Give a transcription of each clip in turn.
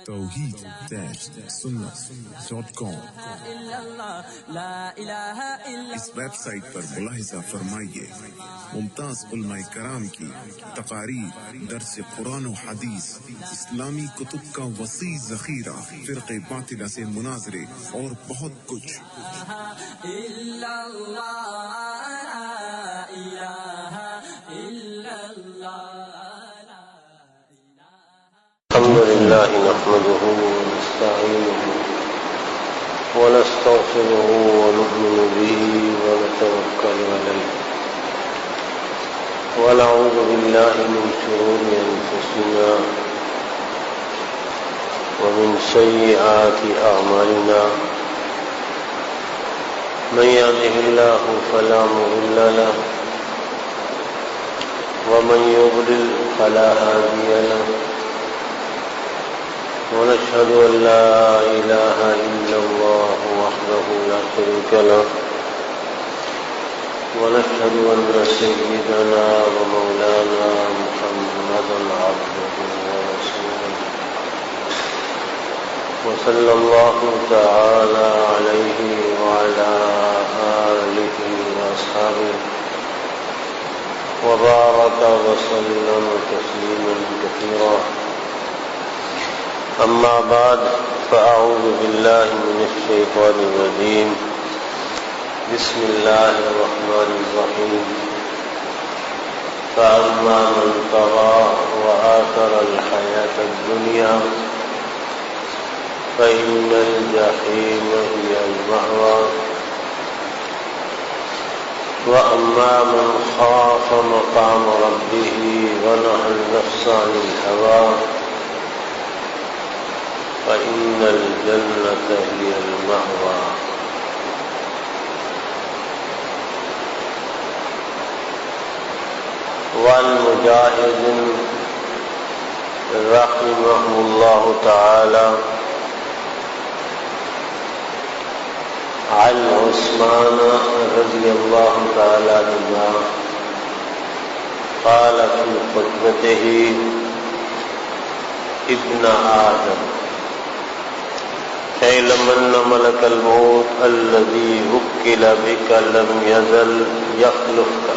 توحید-سنت.com اس web site پر ملاحظہ فرمائیے ممتاز علماء کرام کی تقاریر، درس قرآن و حدیث، اسلامی کتب کا وسیع ذخیرہ، فرقے باطلہ سے مناظرے اور بہت کچھ۔ الحمد لله نحمده ونستعينه ونستغفره ونؤمن به ونتوكل عليه ونعوذ بالله من شرور أنفسنا ومن سيئات أعمالنا من يهده الله فلا مضل له ومن يضلل فلا هادي له ونشهد أن لا إله إلا الله وحده لا شريك له ونشهد أن سيدنا ومولانا محمدا عبده ورسوله وصلى الله تعالى عليه وعلى آله وأصحابه وبارك وسلم تسليما كثيرا. أما بعد فأعوذ بالله من الشيطان الرجيم. بسم الله الرحمن الرحيم. فأما من طغى وآثر الحياة الدنيا فإن الجحيم هي المأوى. وأما من خاف مقام ربه ونهى النفس عن الهوى فإن الجنة هي المأوى. وعن مجاهد رحمه الله تعالى عن عثمان رضي الله تعالى عنه قال في خطبته: ابن آدم اعلم أن ملك الموت الذي وكل بك لم يزل يخلفك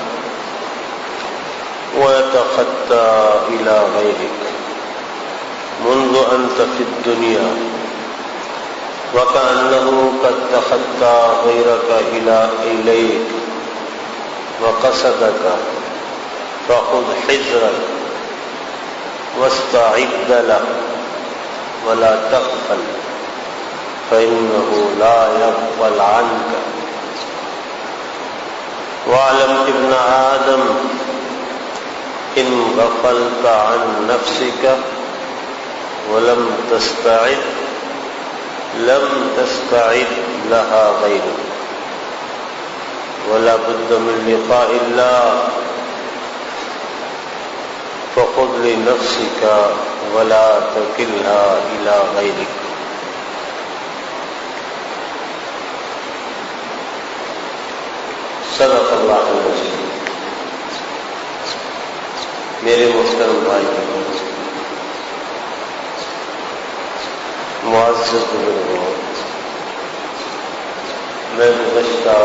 ويتخطى إلى غيرك منذ أنت في الدنيا وكأنه قد تخطى غيرك إليك وقصدك فخذ حذرك واستعد له ولا تغفل فإنه لا يغفل عنك. واعلم ابن آدم إن غفلت عن نفسك ولم تستعد لم تستعد لها غيرك ولا بد من لقاء الله فخذ لنفسك ولا تكلها إلى غيرك. صدق اللہ العظیم. میرے محترم بھائی معزز بزرگوں، میں گزشتہ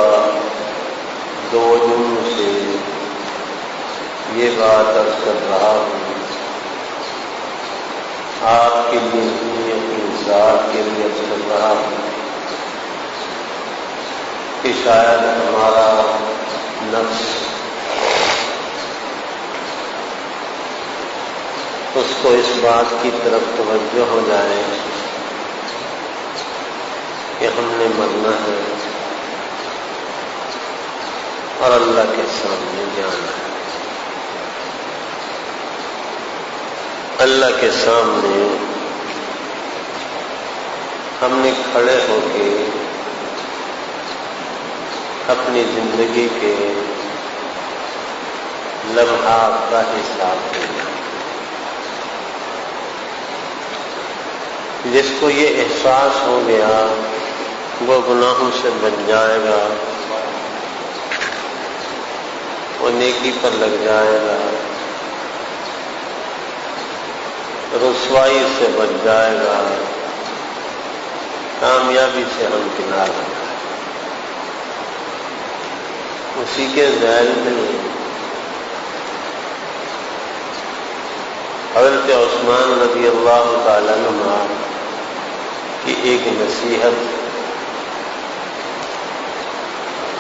2 دن سے یہ بات عرض کر رہا ہوں، آپ کے لیے اپنی ذات کے لیے عرض کر رہا ہوں کہ شاید ہمارا نفس اس کو اس بات کی طرف توجہ ہو جائے کہ ہم نے مرنا ہے اور اللہ کے سامنے جانا ہے. اللہ کے سامنے ہم نے کھڑے ہو کے اپنی زندگی کے لمحات کا حساب دینا. جس کو یہ احساس ہو گیا وہ گناہوں سے بچ جائے گا، وہ نیکی پر لگ جائے گا، رسوائی سے بچ جائے گا، کامیابی سے ہمکنار ہو جائے گا۔ اسی کے ذیل میں حضرت عثمان رضی اللہ تعالیٰ عنہ کی ایک نصیحت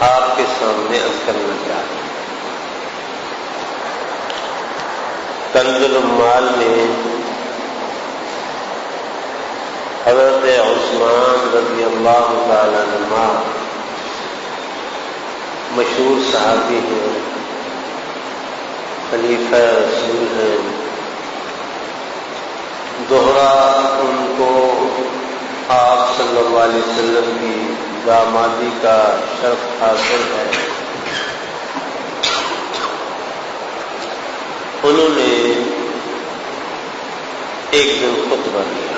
آپ کے سامنے عرض کرنا چاہتا ہوں۔ کنز العمال میں حضرت عثمان رضی اللہ تعالیٰ عنہ مشہور صحابی ہیں، خلیفہ رسول ہیں، دوہرا ان کو آپ صلی اللہ علیہ وسلم کی دامادی کا شرف حاصل ہے۔ انہوں نے ایک دن خطبہ دیا،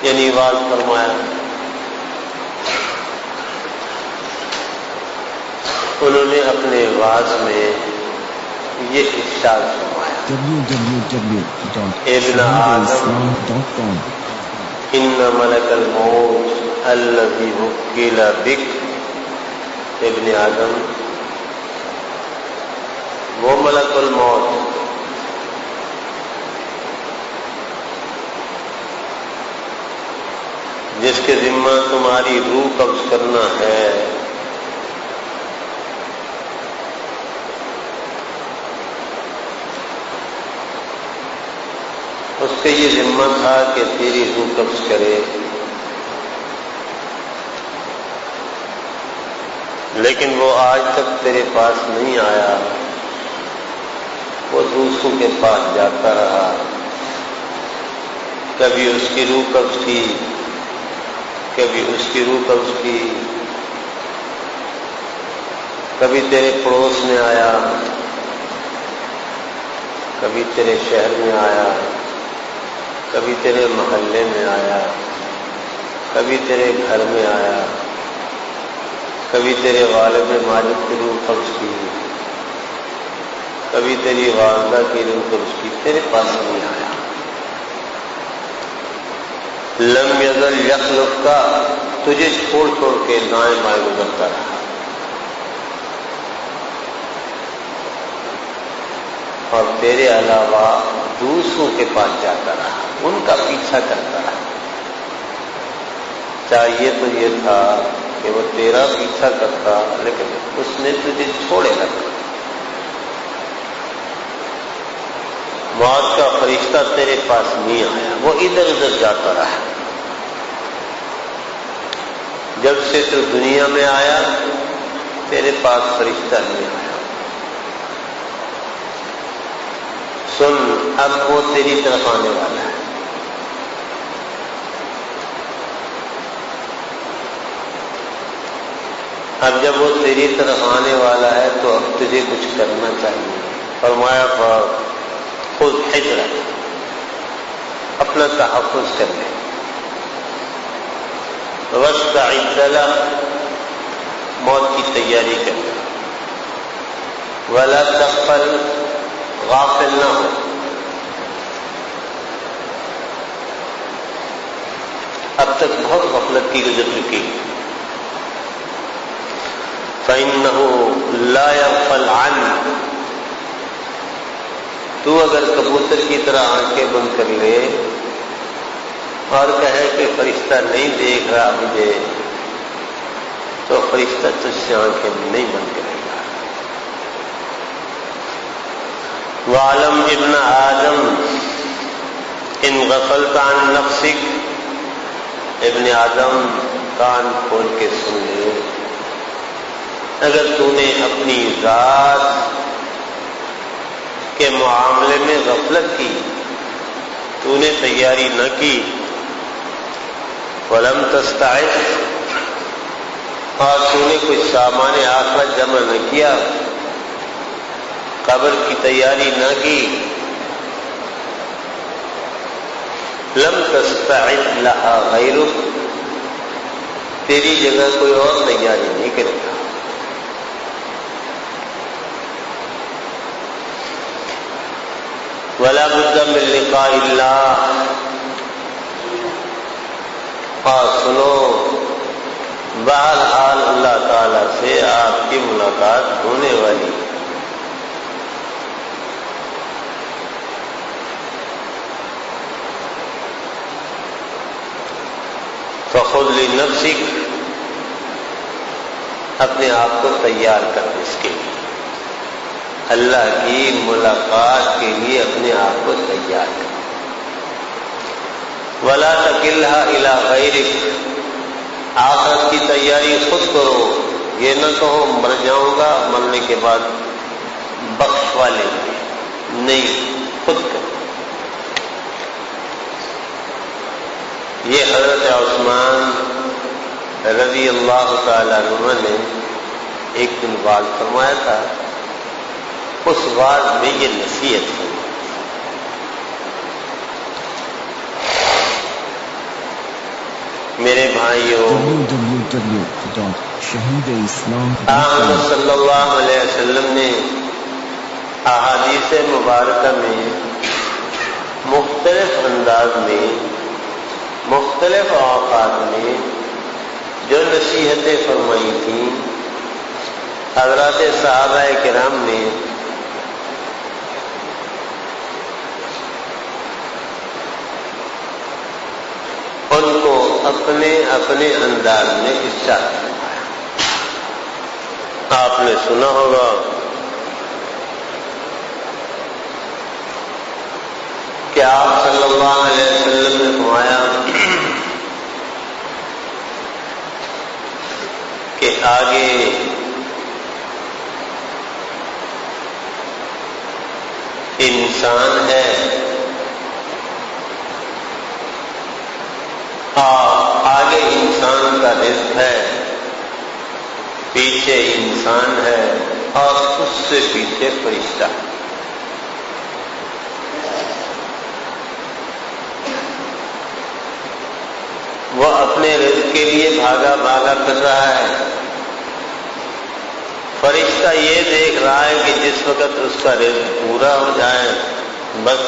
یعنی واعظ فرمایا۔ انہوں نے اپنے واعظ میں یہ ارشاد فرمایا، ابن آدم ان ملک الموت الذی وکل بک، ابن آدم وہ ملک الموت جس کے ذمہ تمہاری روح قبض کرنا ہے، اس کا یہ ذمہ تھا کہ تیری روح قبض کرے، لیکن وہ آج تک تیرے پاس نہیں آیا، وہ دوسروں کے پاس جاتا رہا، کبھی اس کی روح قبض کی، کبھی اس کی روح قبض کی، کبھی تیرے پڑوس میں آیا، کبھی تیرے شہر میں آیا، کبھی تیرے محلے میں آیا، کبھی تیرے گھر میں آیا، کبھی تیرے والد ماجد کی روح قبض کی، کبھی تیری والدہ کی روح قبض کی، تیرے پاس نہیں آیا۔ لم یزل یخلق کا، تجھے چھوڑ چھوڑ کے دائیں بائیں گزرتا رہا، اور تیرے علاوہ دوسروں کے پاس جاتا رہا، ان کا پیچھا کرتا رہا۔ چاہیے تو یہ تھا کہ وہ تیرا پیچھا کرتا، لیکن اس نے تجھے چھوڑے رکھا۔ موت کا فرشتہ تیرے پاس نہیں آیا، وہ ادھر ادھر جاتا رہا۔ جب سے تو دنیا میں آیا تیرے پاس فرشتہ نہیں آیا۔ سن، اب وہ تیری طرف آنے والا ہے۔ اب جب وہ تیری طرف آنے والا ہے تو اب تجھے کچھ کرنا چاہیے۔ فرمایا خود حجرت، اپنا تحفظ کر لے، واستعد لہ، موت کی تیاری کر لے، ولا تغفل، غافل نہ ہو۔ اب تک بہت غفلت کی گزر چکی، فإنه لا يغفل عنه، تو اگر کبوتر کی طرح آنکھیں بند کر لے اور کہے کہ فرشتہ نہیں دیکھ رہا مجھے، تو فرشتہ تجھ سے آنکھیں نہیں بند کرے گا۔ وَعْلَمْ ابن آدم ان غفلت عن نفسک، ابن آدم کان کھول کے سن لے، اگر تو نے اپنی ذات کے معاملے میں غفلت کی، تو نے تیاری نہ کی، وَلَمْ تَسْتَعِدْ، اور تو نے کچھ سامان آخرت جمع نہ کیا، قبر کی تیاری نہ کی، لم تستعد لها غیرک، تیری جگہ کوئی اور تیاری نہیں کرے گا۔ ولا بد من لقاء اللہ، اور سنو بہرحال اللہ تعالی سے آپ کی ملاقات ہونے والی۔ فخذ لنفسک، اپنے آپ کو تیار کر اس کے لیے، اللہ کی ملاقات کے لیے اپنے آپ کو تیار کر۔ ولا تکلھا الی غیرک، آخرت کی تیاری خود کرو، یہ نہ کہو مر جاؤں گا مرنے کے بعد بخشوا لیں گے، نہیں، خود کرو۔ یہ حضرت عثمان رضی اللہ تعالی عنہ نے ایک دن بات فرمایا تھا، اس بات میں یہ نصیحت ہے۔ میرے بھائیوں، آپ صلی اللہ علیہ وسلم نے احادیث مبارکہ میں مختلف انداز میں مختلف اوقات میں جو نصیحتیں فرمائی تھیں، حضرات صحابہ کرام نے ان کو اپنے اپنے انداز میں ارشاد فرمایا۔ آپ نے سنا ہوگا کہ آپ صلی اللہ علیہ وسلم نے فرمایا کہ آگے انسان ہے اور آگے انسان کا رزق ہے، پیچھے انسان ہے اور اس سے پیچھے فرشتہ۔ وہ اپنے رزق کے لیے بھاگا بھاگا کر رہا ہے، فرشتہ یہ دیکھ رہا ہے کہ جس وقت اس کا رزق پورا ہو جائے بس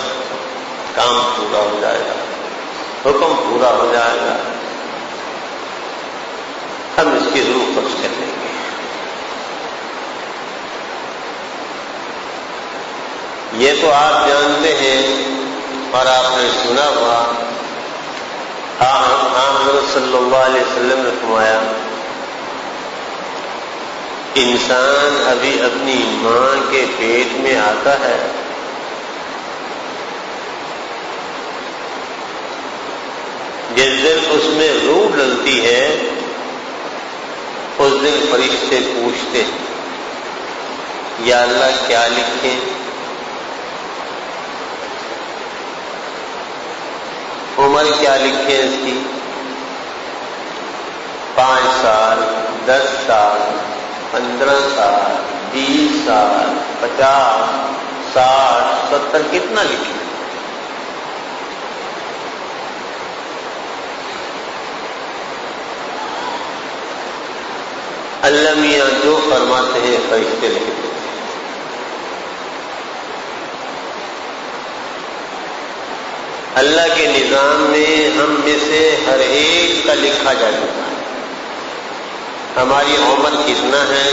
کام پورا ہو جائے گا، حکم پورا ہو جائے گا، ہم اس کی روح قبض کر لیں گے۔ یہ تو آپ جانتے ہیں اور آپ نے سنا ہوا، حضرت صلی اللہ علیہ وسلم نے فرمایا انسان ابھی اپنی ماں کے پیٹ میں آتا ہے، جس دن اس میں روح ڈلتی ہے اس دن فرشتے پوچھتے ہیں یا اللہ کیا لکھیں؟ عمر کیا لکھیں اس کی؟ 5 سال، 10 سال، 15 سال، 20 سال، 50، 60، 70، کتنا لکھیں؟ اللہ میاں جو فرماتے ہیں فرشتے لکھتے ہیں۔ اللہ کے نظام میں ہم میں سے ہر ایک کا لکھا جا چکا ہے، ہماری عمر کتنا ہے،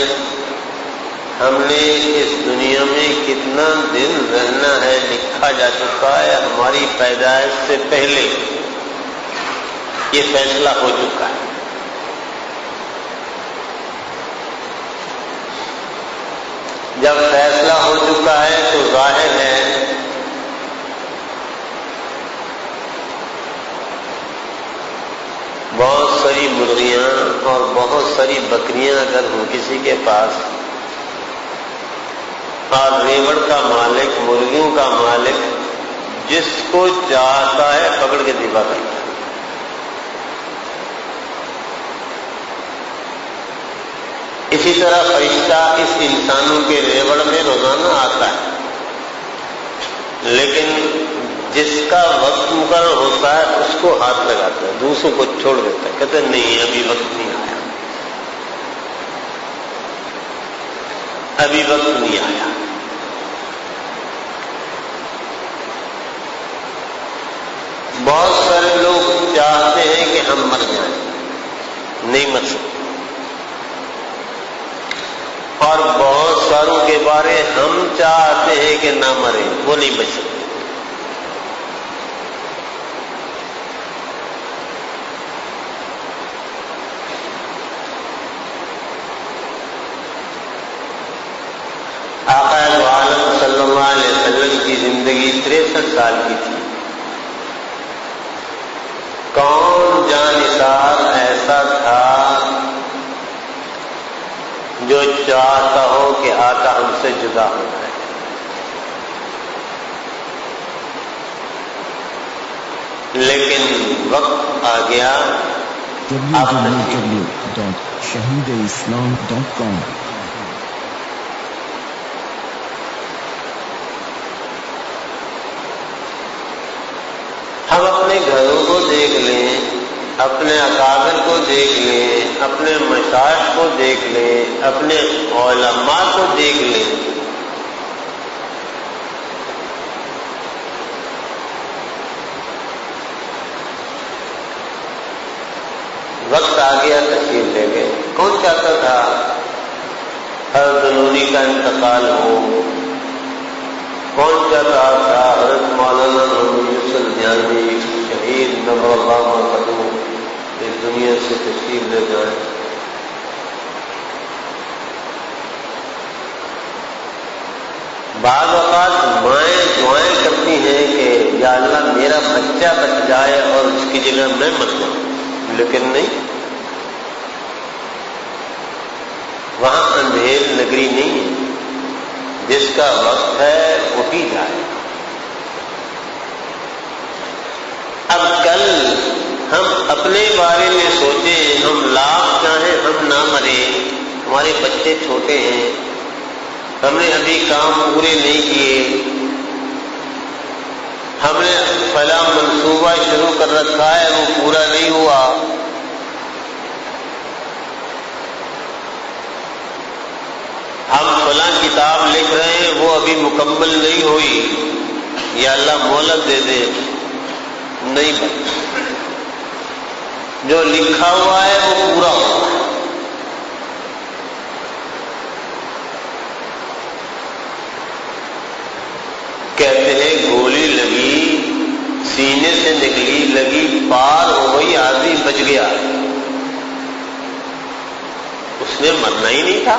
ہم نے اس دنیا میں کتنا دن رہنا ہے لکھا جا چکا ہے، ہماری پیدائش سے پہلے یہ فیصلہ ہو چکا ہے۔ جب فیصلہ ہو چکا ہے تو ظاہر ہے بہت ساری مرغیاں اور بہت ساری بکریاں اگر ہوں کسی کے پاس، اور ریوڑ کا مالک، مرغیوں کا مالک جس کو چاہتا ہے پکڑ کے ذبح کرتا ہے۔ اسی طرح فرشتہ اس انسانوں کے ریوڑ میں روزانہ آتا ہے، لیکن جس کا وقت مقرر ہوتا ہے اس کو ہاتھ لگاتا ہے، دوسروں کو چھوڑ دیتا ہے، کہتے ہیں نہیں ابھی وقت نہیں آیا، ابھی وقت نہیں آیا۔ ہم مر جائیں، نہیں مر سکتے، اور بہت ساروں کے بارے ہم چاہتے ہیں کہ نہ مریں، وہ نہیں بچ سکتے۔ آقا دو عالم صلی اللہ علیہ وسلم کی زندگی 63 سال کی تھی۔ کون جانثار ایسا تھا جو چاہتا ہو کہ آقا ہم سے جدا ہو جائے؟ لیکن وقت آ گیا، www.shahideislam.com ہم اپنے گھروں کو دیکھ لیں، اپنے اکابر کو دیکھ لیں، اپنے مشائخ کو دیکھ لیں، اپنے علماء کو دیکھ لیں، وقت آ گیا تشریف لے گئے۔ کون چاہتا تھا حضرت نونی کا انتقال ہو؟ کون چاہتا تھا حضرت مولانا محمد یوسف دیانوی شہید نور اللہ مرحوم اس دنیا سے تشریف لے جائیں؟ بعض اوقات مائیں دعائیں کرتی ہیں کہ یا اللہ میرا بچہ بچ جائے اور اس کی جگہ میں مر جاؤں، لیکن نہیں، وہاں اندھیر نگری نہیں ہے، جس کا وقت ہے وہی جائے۔ اب کل ہم اپنے بارے میں سوچیں، ہم لاکھ چاہیں ہم نہ مریں، ہمارے بچے چھوٹے ہیں، ہم نے ابھی کام پورے نہیں کیے، ہم نے فلاں منصوبہ شروع کر رکھا ہے وہ پورا نہیں ہوا، ہم فلاں کتاب لکھ رہے ہیں وہ ابھی مکمل نہیں ہوئی، یا اللہ مہلت دے دے، نہیں بن، جو لکھا ہوا ہے وہ پورا ہوا ہے۔ کہتے ہیں گولی لگی سینے سے نکلی، لگی پار ہو گئی، آدمی بچ گیا، اس نے مرنا ہی نہیں تھا،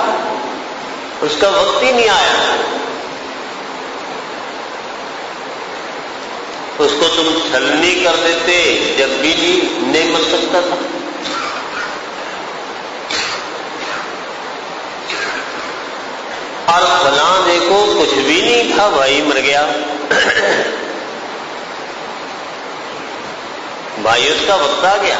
اس کا وقت ہی نہیں آیا، اس کو تم چھلنی کر دیتے جب بھی نہیں مر سکتا تھا۔ اور فلاں دیکھو کچھ بھی نہیں تھا، بھائی مر گیا، بھائی اس کا وقت آ گیا۔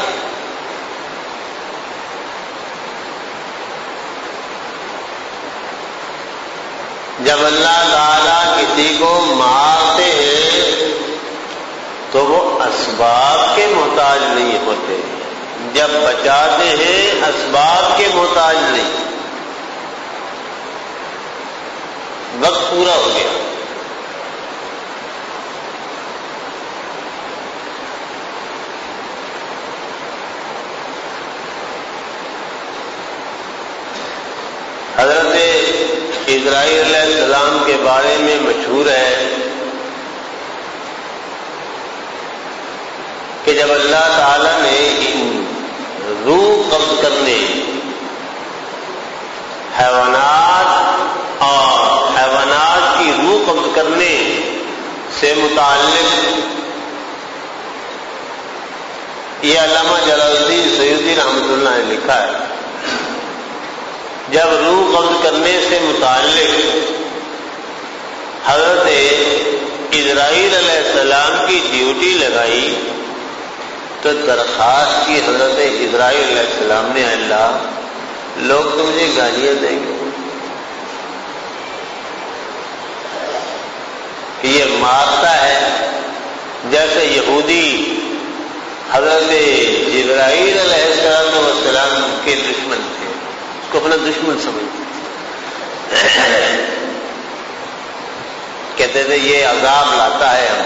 جب اللہ تعالیٰ کسی کو مارتے ہیں تو وہ اسباب کے محتاج نہیں ہوتے، جب بچاتے ہیں اسباب کے محتاج نہیں۔ وقت پورا ہو گیا، حضرت اسرائیل علیہ السلام کے بارے میں مشہور ہے کہ جب اللہ تعالیٰ نے ان روح قبض کرنے، حیوانات اور حیوانات کی روح قبض کرنے سے متعلق، یہ علامہ جلال الدین سیوطی رحمۃ اللہ نے لکھا ہے، جب روح قبض کرنے سے متعلق حضرت اسرائیل علیہ السلام کی ڈیوٹی لگائی تو درخواست کی حضرت اسرائیل علیہ السلام نے، اللہ لوگ تو مجھے گالیاں دیں گے کہ یہ مارتا ہے، جیسے یہودی حضرت جبرائیل علیہ السلام کے دشمن تھے، اس کو اپنا دشمن سمجھتے تھے، کہتے تھے یہ عذاب لاتا ہے ہم۔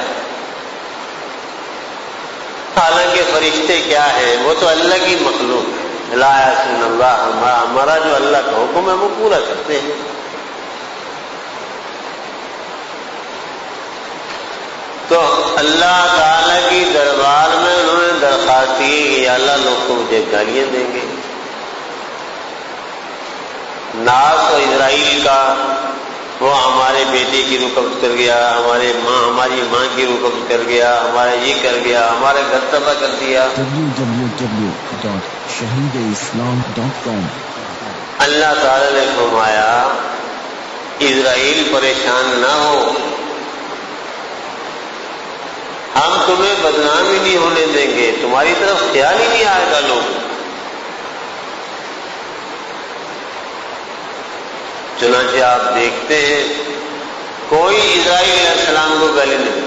حالانکہ فرشتے کیا ہیں؟ وہ تو اللہ کی مخلوق ہے. لا یعصون اللہ ما امر، جو اللہ کا حکم ہے وہ پورا کرتے ہیں. تو اللہ تعالیٰ کی دربار میں انہوں نے درخواست کی کہ یا اللہ لوگ تو مجھے گالیاں دیں گے. ناس و اسرائیل کا وہ ہمارے بیٹے کی روح قبض کر گیا، ہماری ماں کی روح قبض کر گیا، ہمارا یہ کر گیا، ہمارے گھر تباہ کر دیا. www.shahideislam.com. اللہ تعالی نے فرمایا اسرائیل پریشان نہ ہو، ہم تمہیں بدنام ہی نہیں ہونے دیں گے، تمہاری طرف خیال ہی نہیں آئے گا. لوگ چنانچہ آپ دیکھتے ہیں کوئی اسرائیل علیہ السلام کو گالی نہیں.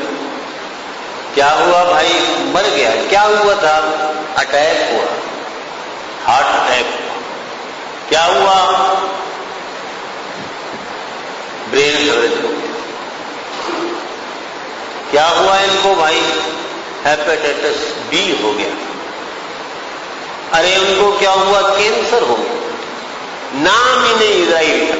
کیا ہوا بھائی؟ مر گیا. کیا ہوا تھا؟ اٹیک ہوا، ہارٹ اٹیک ہوا. کیا ہوا؟ برین ہیمریج ہو گیا. کیا ہوا ان کو بھائی؟ ہیپیٹائٹس بی ہو گیا. ارے ان کو کیا ہوا؟ کینسر ہو گیا. نام ہی نہیں اسرائیل کا.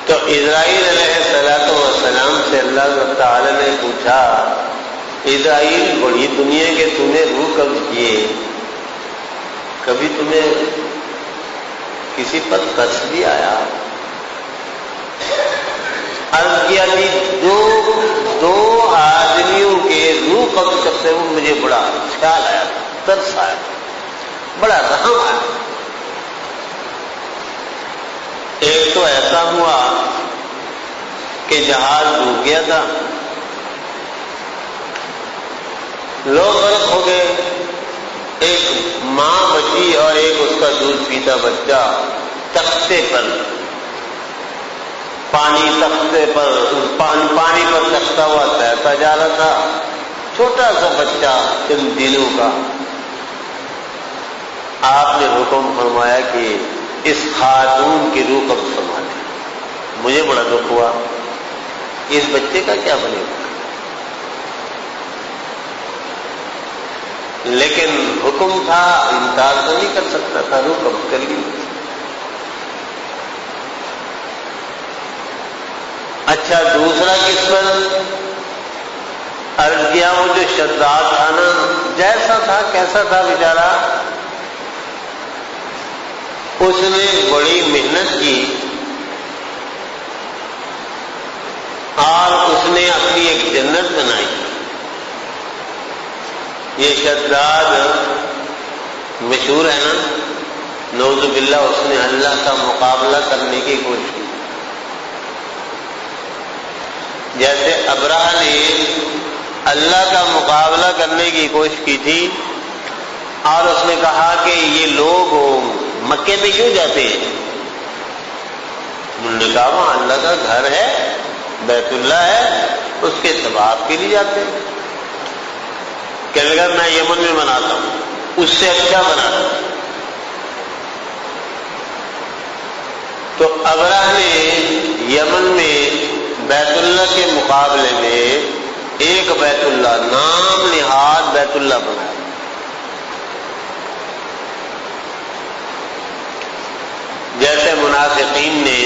تو اسرائیل علیہ السلام سے اللہ تعالی نے پوچھا اسرائیل بڑی دنیا کے تمہیں روح قبض کیے، کبھی تمہیں کسی پر ترس بھی آیا؟ عرض کیا جی دو آدمیوں کے روح قبض کرتے ہوئے مجھے بڑا خیال آیا، ترس آیا، بڑا رحم آیا. ایک تو ایسا ہوا کہ جہاز ڈوب گیا تھا، لوگ غرق ہو گئے. ایک ماں بچی اور ایک اس کا دودھ پیتا بچہ تختے پر، پانی پر تختا ہوا تیرتا جا رہا تھا. چھوٹا سا بچہ ان دنوں کا. آپ نے حکم فرمایا کہ اس خاتون کی روح قبض فرما دیں. مجھے بڑا دکھ ہوا، اس بچے کا کیا بنے گا؟ لیکن حکم تھا، انکار تو نہیں کر سکتا تھا، روح قبض کر لی. اچھا دوسرا کس پر عرض کیا؟ وہ جو شداد تھا نا، جیسا تھا کیسا تھا بیچارہ، اس نے بڑی محنت کی اور اس نے اپنی ایک جنت بنائی. یہ شداد مشہور ہے نا، نعوذ باللہ اس نے اللہ کا مقابلہ کرنے کی کوشش کی. جیسے ابرہہ نے اللہ کا مقابلہ کرنے کی کوشش کی تھی اور اس نے کہا کہ یہ لوگ مکے میں کیوں جاتے ہیں؟ انہوں نے کہا وہاں اللہ کا گھر ہے، بیت اللہ ہے، اس کے ثواب کے لیے جاتے ہیں. کہنے لگا میں یمن میں بناتا ہوں، اس سے اچھا بناتا ہوں. تو ابرہہ نے یمن میں بیت اللہ کے مقابلے میں ایک بیت اللہ، نام نہاد بیت اللہ بنایا. جیسے منافقین نے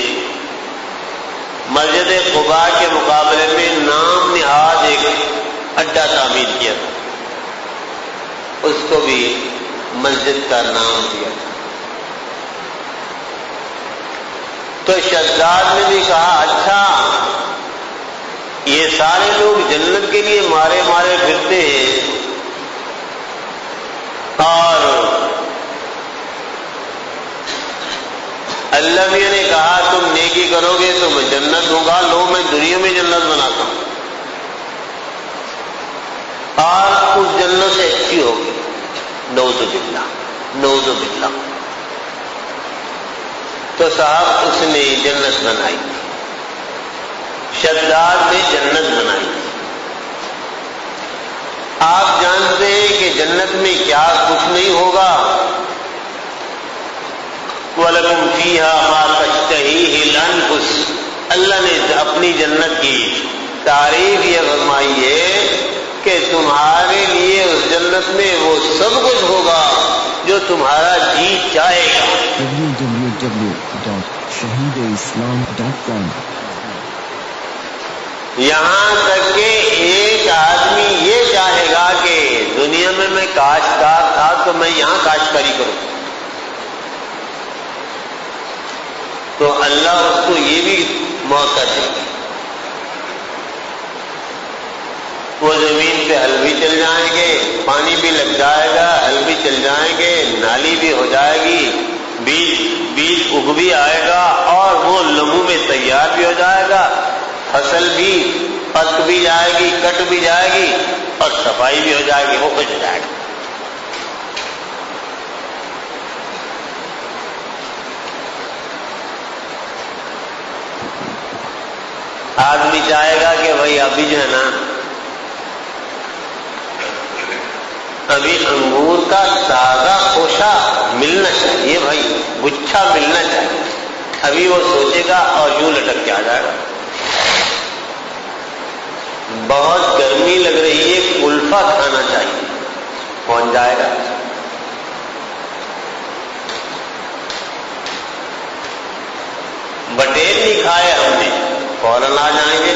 مسجد قباء کے مقابلے میں نام نہاد ایک اڈا تعمیر کیا تھا، اس کو بھی مسجد کا نام دیا تھا. تو شداد نے بھی کہا اچھا یہ سارے لوگ جنت کے لیے مارے مارے پھرتے ہیں اور اللہ بھی نے کہا تم نیکی کرو گے تو میں جنت دوں گا، لو میں دنیا میں جنت بناتا ہوں اور اس جنت سے اچھی ہوگی. نعوذ باللہ نعوذ باللہ. تو صاحب اس نے جنت بنائی، شداد نے جنت بنائی. آپ جانتے ہیں کہ جنت میں کیا کچھ نہیں ہوگا؟ وَلَكُمْ فِيهَا مَا تَشْتَهِيهِ الْأَنفُسُ، اللہ نے اپنی جنت کی تعریف یہ فرمائی ہے کہ تمہارے لیے اس جنت میں وہ سب کچھ ہوگا جو تمہارا جی چاہے گا۔ www.shahideislam.com یہاں تک کہ ایک آدمی یہ چاہے گا کہ دنیا میں کاشتکار تھا تو میں یہاں کاشتکاری کروں، تو اللہ اس کو یہ بھی موقع دے گا۔ وہ زمین پہ ہل بھی چل جائیں گے، پانی بھی لگ جائے گا، ہل بھی چل جائیں گے، نالی بھی ہو جائے گی، بیج اگ بھی آئے گا، اور وہ لمحوں میں تیار بھی ہو جائے گا، فصل بھی پک بھی جائے گی، کٹ بھی جائے گی، اور صفائی بھی ہو جائے گی، وہ کچھ ہو جائے گا۔ آدمی چاہے گا کہ بھائی ابھی جو ہے نا، ابھی انگور کا تازہ خوشہ ملنا چاہیے، بھائی گچھا ملنا چاہیے، ابھی وہ سوچے گا اور یوں لٹک کے آ جائے گا۔ بہت گرمی لگ رہی ہے، کلفہ کھانا چاہیے، پہنچ جائے گا۔ بٹیر نہیں کھائے ہم نے، فوراً آ جائیں گے۔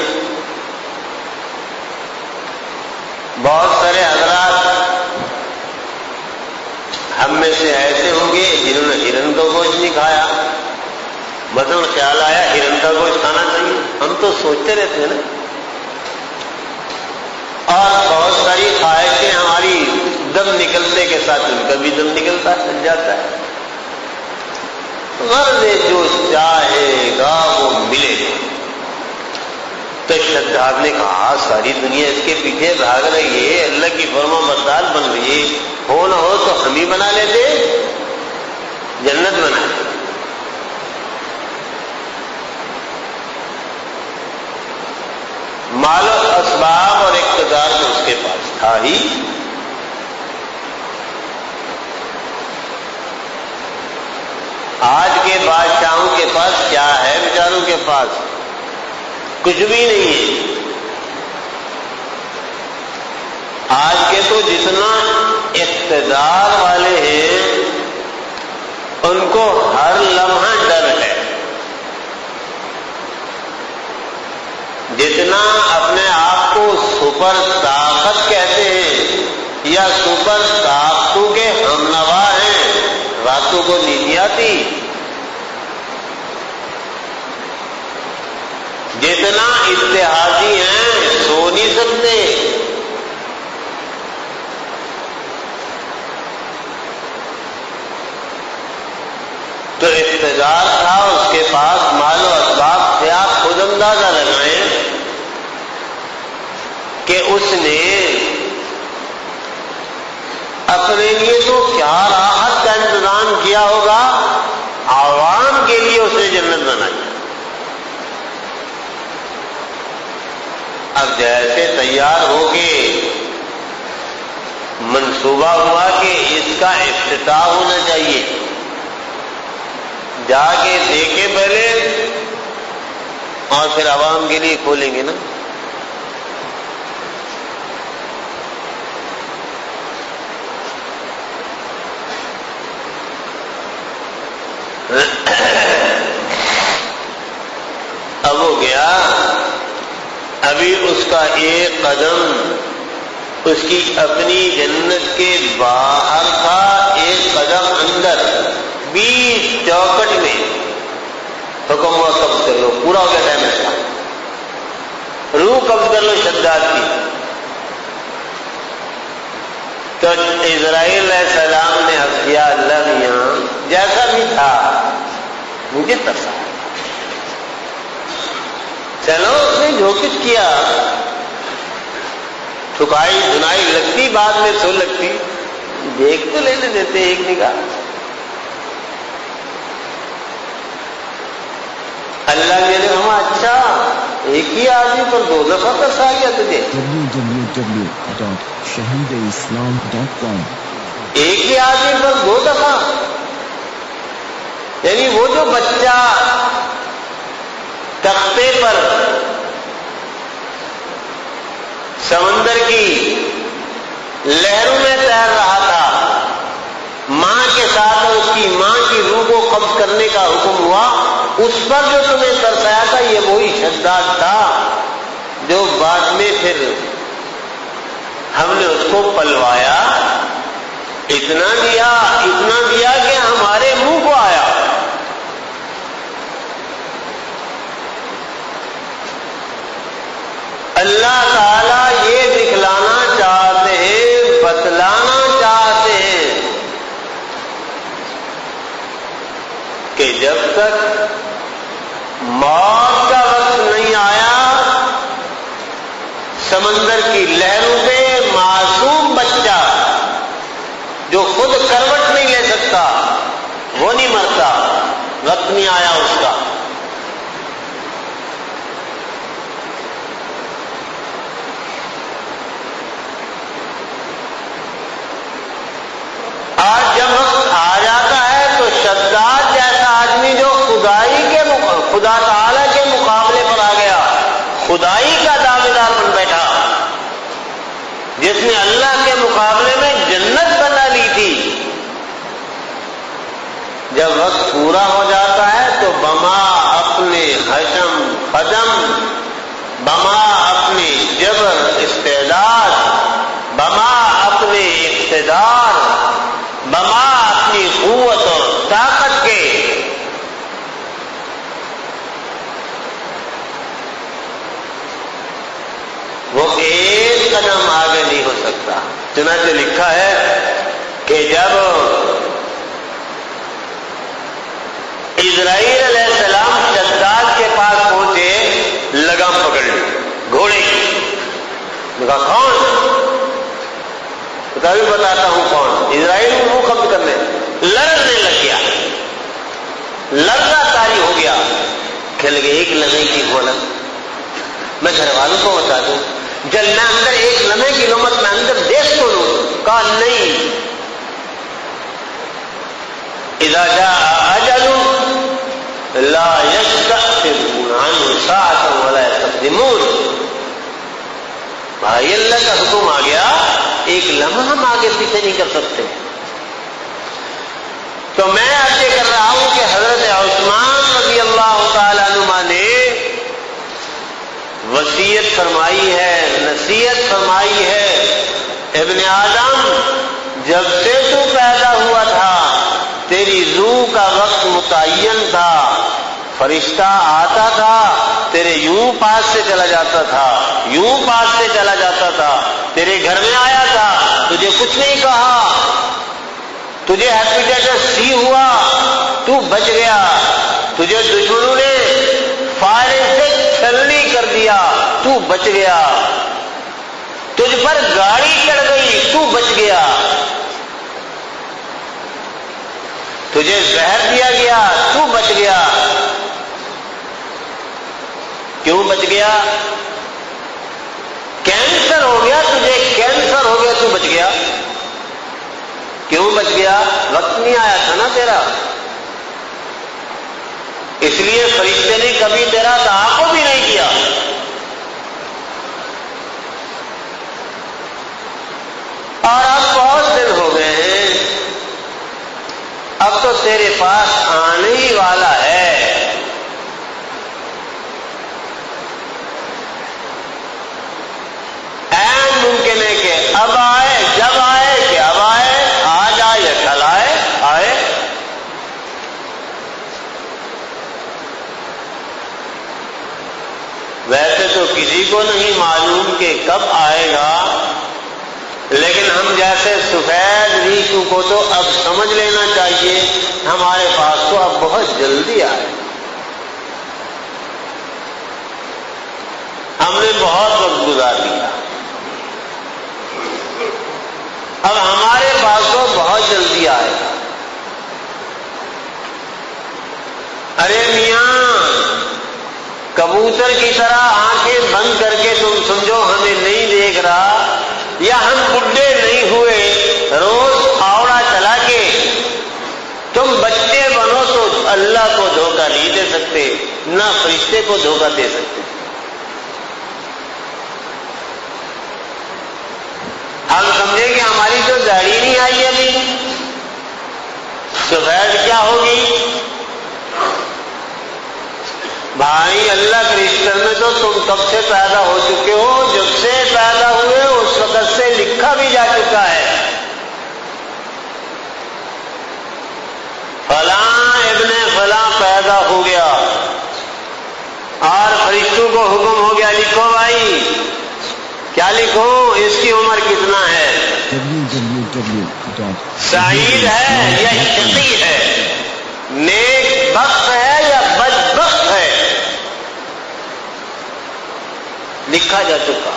بہت سارے حضرات ہم میں سے ایسے ہوں گے جنہوں نے ہرن کا گوشت نہیں کھایا، مثلا خیال آیا ہرن کا گوشت کھانا چاہیے، ہم تو سوچتے رہتے ہیں نا، اور بہت ساری خواہشیں ہماری دم نکلنے کے ساتھ ان کا بھی دم نکلتا چل جاتا ہے۔ غرض جو چاہے گا وہ ملے گا۔ تو شداد نے کہا ساری دنیا اس کے پیچھے بھاگ رہی ہے، اللہ کی فرما بردار بن رہی ہے، ہو نہ ہو تو ہم ہی بنا لیتے، جنت بنا لیتے۔ مال و اسباب اور اقتدار تو اس کے پاس تھا ہی، آج کے بادشاہوں کے پاس کیا ہے؟ بیچاروں کے پاس کچھ بھی نہیں ہے۔ آج کے تو جتنا اقتدار والے ہیں ان کو ہر لمحہ ڈر ہے، جتنا اپنے آپ کو سپر طاقت کہتے ہیں یا سپر طاقتوں کے ہمنوا ہیں، راتوں کو نیند نہیں آتی، جتنا اتحادی ہیں سو نہیں سکتے، تو اقتدار تھا اس کے پاس، مال و اسباب سے آپ خود اندازہ لگائیں کہ اس نے اپنے لیے تو کیا راحت کا انتظام کیا ہوگا، عوام کے لیے اس نے جنت بنائی۔ اب جیسے تیار ہو کے منصوبہ ہوا کہ اس کا افتتاح ہونا چاہیے، جا کے دیکھیں پہلے اور پھر عوام کے لیے کھولیں گے نا۔ اب ہو گیا، ابھی اس کا ایک قدم اس کی اپنی جنت کے باہر تھا، ایک قدم اندر، 20 چوکٹ میں حکم ہوا قبض کر لو، پورا ہو گیا ٹائم اس کا، روح قبض کر لو شداد کی۔ تو اسرائیل علیہ السلام نے حفظ کیا، اللہ میاں جیسا بھی تھا مجھے ترسا، چلو اس نے جو کچھ کیا، ٹھکائی دھنائی لگتی، بعد میں سو لگتی، دیکھ تو لینے دیتے ایک نگاہ۔ اللہ نے کہا اچھا ایک ہی آدمی پر 2 دفعہ ترس آ گیا تجھے، www.shahideislam.com ایک ہی آدمی پر 2 دفعہ، یعنی وہ جو بچہ تختے پر سمندر کی لہروں میں تیر رہا تھا، ماں کے ساتھ اور اس کی ماں کی روح کو قبض کرنے کا حکم ہوا، اس پر جو تمہیں ترسایا تھا یہ وہی شداد تھا جو بعد میں پھر ہم نے اس کو پلوایا، اتنا دیا کہ ہمارے منہ کو آیا۔ اللہ تعالیٰ یہ دکھلانا چاہتے ہیں، بتلانا چاہتے ہیں کہ جب تک موت کا وقت نہیں آیا، سمندر کی لہروں پہ معصوم بچہ جو خود کروٹ نہیں لے سکتا وہ نہیں مرتا، وقت نہیں آیا اس کا۔ آج جب وقت آ جاتا ہے تو شداد جیسا آدمی جو خدا تعالی کے مقابلے پر آ گیا، خدائی کا دعویدار بن بیٹھا، جس نے اللہ کے مقابلے میں جنت بنا لی تھی، جب وقت پورا ہو جاتا ہے تو بما اپنے حشم قدم، بما اپنے جبر استعداد، بما اپنے اقتدار، بما اپنی قوت اور طاقت کے وہ ایک قدم آگے نہیں ہو سکتا۔ چنانچہ لکھا ہے کہ جب اسرائیل علیہ السلام شداد کے پاس پہنچے، لگام پکڑ لی گھوڑے کی، کہا کون؟ بتاتا ہوں کون۔ اسرائیل کو منہ قبض کرنے لڑنے لگ گیا، لڑنا طاری ہو گیا، کہنے لگے ایک لمحے کی مہلت، میں گھر والوں کو بتا دوں، جب میں اندر ایک لمحے کی نوبت میں اندر دیکھ تو لوں۔ کہا نہیں، اذا جاء اجل لا يستأخرون عنه ساعة ولا يستقدمون۔ بھائی اللہ کا حکم آ گیا، ایک لمحہ ہم آگے پیچھے نہیں کر سکتے۔ تو میں عرض کر رہا ہوں کہ حضرت عثمان رضی اللہ تعالی عنہ نے وصیت فرمائی ہے، نصیحت فرمائی ہے، ابن آدم جب سے تو پیدا ہوا تھا تیری روح کا وقت متعین تھا، فرشتہ آتا تھا تیرے یوں پاس سے چلا جاتا تھا، یوں پاس سے چلا جاتا تھا، تیرے گھر میں آیا تھا، تجھے کچھ نہیں کہا، تجھے ہیپیٹائٹس سی ہوا تو بچ گیا، تجھے دشمنوں نے فائرنگ سے چھلنی کر دیا تو بچ گیا، تجھ پر گاڑی چڑھ گئی تو بچ گیا، تجھے زہر دیا گیا تو بچ گیا۔ کیوں بچ گیا؟ کینسر ہو گیا تجھے، کینسر ہو گیا تو بچ گیا۔ کیوں بچ گیا؟ وقت نہیں آیا تھا نا تیرا، اس لیے فرشتے نے کبھی تیرا تعاقب بھی نہیں کیا۔ اور اب بہت دن ہو گئے ہیں، اب تو تیرے پاس آنے ہی والا ہے، این ممکن ہے کہ اب آئے، جب آئے کہ اب آئے، آج آئے یا کل آئے، آئے۔ ویسے تو کسی کو نہیں معلوم کہ کب آئے گا، لیکن ہم جیسے سفید ریشوں کو تو اب سمجھ لینا چاہیے ہمارے پاس تو اب بہت جلدی آئے، ہم نے بہت وقت گزار دیا، اب ہمارے پاس تو بہت جلدی آئے گا۔ ارے میاں، کبوتر کی طرح آنکھیں بند کر کے تم سمجھو ہمیں نہیں دیکھ رہا، یا ہم بڈھے نہیں ہوئے، روز پھاوڑا چلا کے تم بچے بنو تو کو دھوکہ دے سکتے ہیں. ہم سمجھیں کہ ہماری تو داڑھی نہیں آئی ابھی تو فیض کیا ہوگی؟ بھائی اللہ کے رشتے میں تو تم کب سے پیدا ہو چکے ہو، جب سے پیدا ہوئے اس وقت سے لکھا بھی جا چکا ہے فلاں ابن فلاں پیدا ہو گیا اور فرشتوں کو حکم ہو گیا لکھو بھائی. کیا لکھو؟ اس کی عمر کتنا ہے، سعید ہے یا شقی ہے، نیک بخت ہے یا بدبخت ہے، لکھا جا چکا.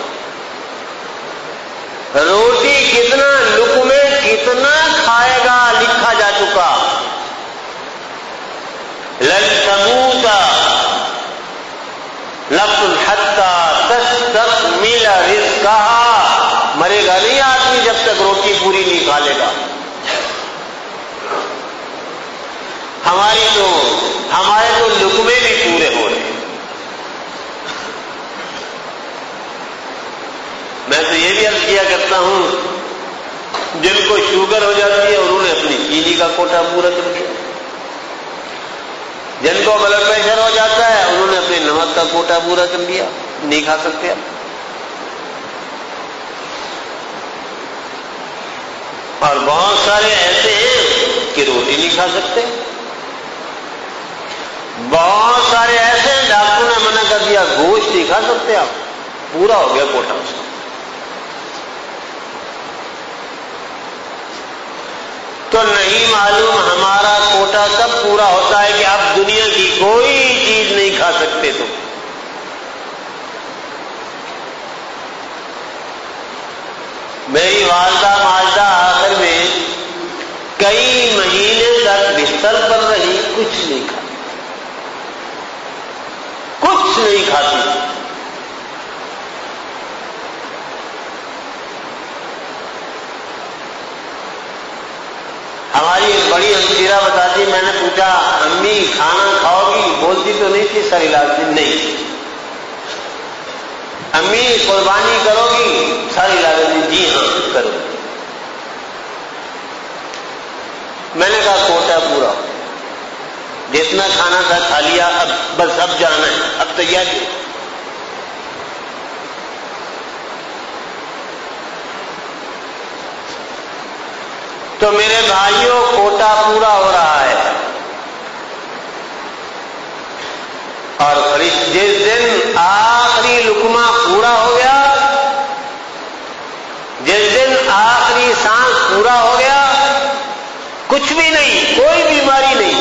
روٹی کتنا لقمے کتنا کھائے گا لکھا جا چکا. لن تموت نفس حتی تستکمل رزقها، مرے گا نہیں آدمی جب تک روٹی پوری نہیں کھا لے گا. ہمارے تو لقمے بھی پورے ہو رہے ہیں. میں تو یہ بھی عرض کیا کرتا ہوں جن کو شوگر ہو جاتی ہے انہوں نے اپنی چینی کا کوٹا پورا کر دیا، جن کو بلڈ پریشر ہو جاتا ہے انہوں نے اپنے نمک کا کوٹا پورا کر لیا، نہیں کھا سکتے. اور بہت سارے ایسے ہیں کہ روٹی نہیں کھا سکتے. بہت سارے ایسے ہیں ڈاکٹر نے منع کر دیا گوشت نہیں کھا سکتے آپ، پورا ہو گیا کوٹا اس کا. تو نہیں معلوم ہمارا کوٹا کب پورا ہوتا ہے کہ اب دنیا کی کوئی چیز نہیں کھا سکتے. تو میری والدہ ماجدہ آخر میں کئی مہینے تک بستر پر رہی، کچھ نہیں کھاتی، کچھ نہیں کھاتی. ہماری ایک بڑی ہمشیرہ بتاتی، میں نے پوچھا امی کھانا کھاؤ گی؟ بولتی تو نہیں تھی سر علاج نہیں. امی قربانی کرو گی؟ سر علاج جی ہاں کرو. میں نے کہا کوٹا پورا، جتنا کھانا تھا کھا لیا، اب بس اب جانا ہے، اب تیاری. تو میرے بھائیوں کوٹا پورا ہو رہا ہے، اور جس دن آخری لقمہ پورا ہو گیا، جس دن آخری سانس پورا ہو گیا، کچھ بھی نہیں، کوئی بیماری نہیں،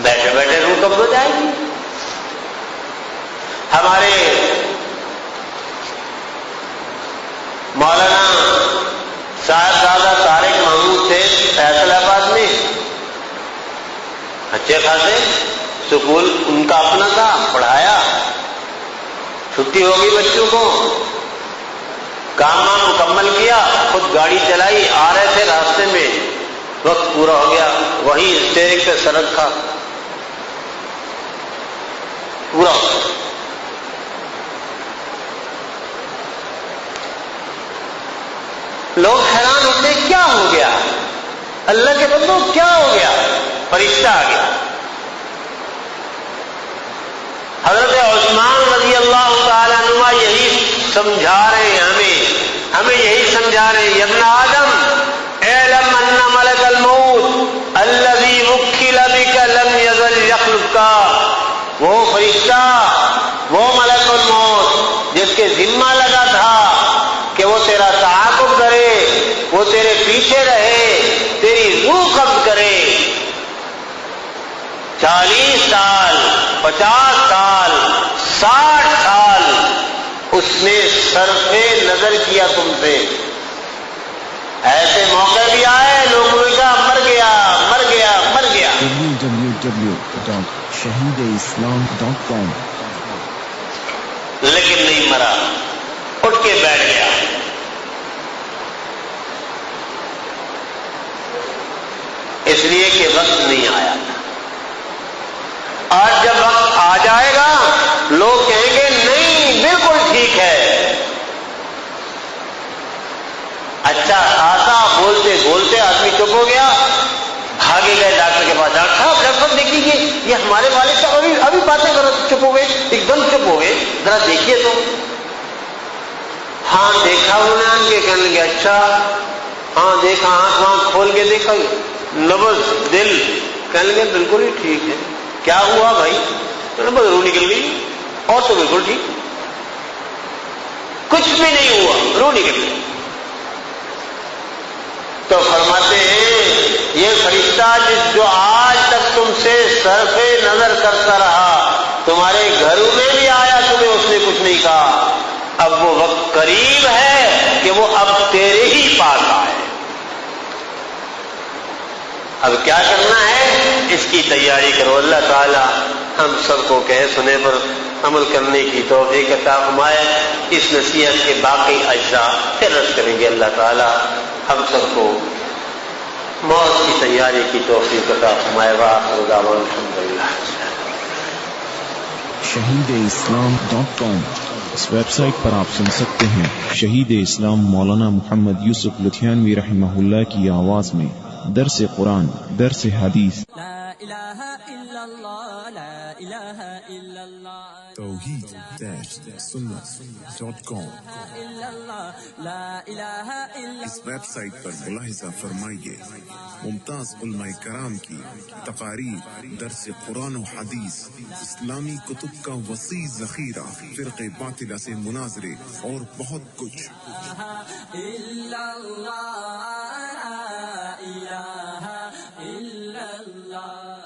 بیٹھے بیٹھے روح قبض ہو جائے گی. ہمارے مولانا صاحبزادہ طارق محمود تھے فیصل آباد میں، اچھے خاصے سکول ان کا اپنا تھا، پڑھایا، چھٹی ہو گئی بچوں کو، کام مکمل کیا، خود گاڑی چلائی، آ رہے تھے راستے میں وقت پورا ہو گیا، وہیں اسٹیئرنگ پہ سر رکھا، پورا ہو گیا. لوگ حیران ہوتے کیا ہو گیا، اللہ کے بندوں کیا ہو گیا؟ فرشتہ آ گیا. حضرت عثمان رضی اللہ تعالیٰ عنہ یہی سمجھا رہے ہیں ہمیں یہی سمجھا رہے ہیں، یا ابن آدم اعلم ان ملک الموت الذی وکل بک لم یزل یخلفک. وہ فرشتہ، وہ ملک الموت جس کے ذمہ لگا تھا کہ وہ تیرا تعاقب کرے، وہ تیرے پیچھے رہے، تیری روح قبض کرے، 40 سال 50 سال 60 سال اس نے صرف نظر کیا تم سے. ایسے موقع بھی آئے لوگوں کا مر گیا مر گیا مر گیا. www.shahideislam.com لیکن نہیں مرا، اٹھ کے بیٹھ گیا. اس لیے کہ وقت نہیں آیا. اور جب وقت آ جائے گا لوگ کہیں گے نہیں بالکل ٹھیک ہے. اچھا خاصا بولتے بولتے آدمی چپ ہو گیا, بھاگے گئے ڈاکٹر کے پاس. ڈاکٹر صاحب دیکھیے یہ ہمارے والد صاحب ابھی باتیں کر رہے چپ ہو گئے, ایک دم چپ ہو گئے, ذرا دیکھیے تو. ہاں دیکھا انہوں نے آن کے, کہنے لگے اچھا ہاں دیکھا, آنکھ کھول کے دیکھا, نبض دل, کہنے لگے بالکل ہی ٹھیک ہے. کیا ہوا بھائی؟ بس روح نکل گئی, اور تو بالکل ٹھیک, کچھ بھی نہیں ہوا, روح نکل گئی. تو فرماتے ہیں یہ فرشتہ جو آج تک تم سے صرف نظر کرتا رہا, تمہارے گھروں میں بھی آیا, تمہیں اس نے کچھ نہیں کہا. اب وہ وقت قریب ہے کہ وہ اب تیرے ہی پاس آئے. اب کیا کرنا ہے, اس کی تیاری کرو. اللہ تعالی ہم سب کو کہے سنے پر عمل کرنے کی توفیق عطا فرمائے. اس نصیحت کے باقی اجزاء پھر عرض کریں گے. اللہ تعالی ہم سب کو موت کی تیاری کی توفیق عطا فرمائے. وآخر دعوانا الحمدللہ. shaheedislam.com اس ویب سائٹ پر آپ سن سکتے ہیں شہید اسلام مولانا محمد یوسف لدھیانوی رحمہ اللہ کی آواز میں درس قرآن, درس حدیث. توحید-سنت.com اس ویب سائٹ پر ملاحظہ فرمائیے ممتاز علماء کرام کی تقاریر, درس قرآن و حدیث, اسلامی کتب کا وسیع ذخیرہ, فرقے باطلہ سے مناظرے اور بہت کچھ. اللہ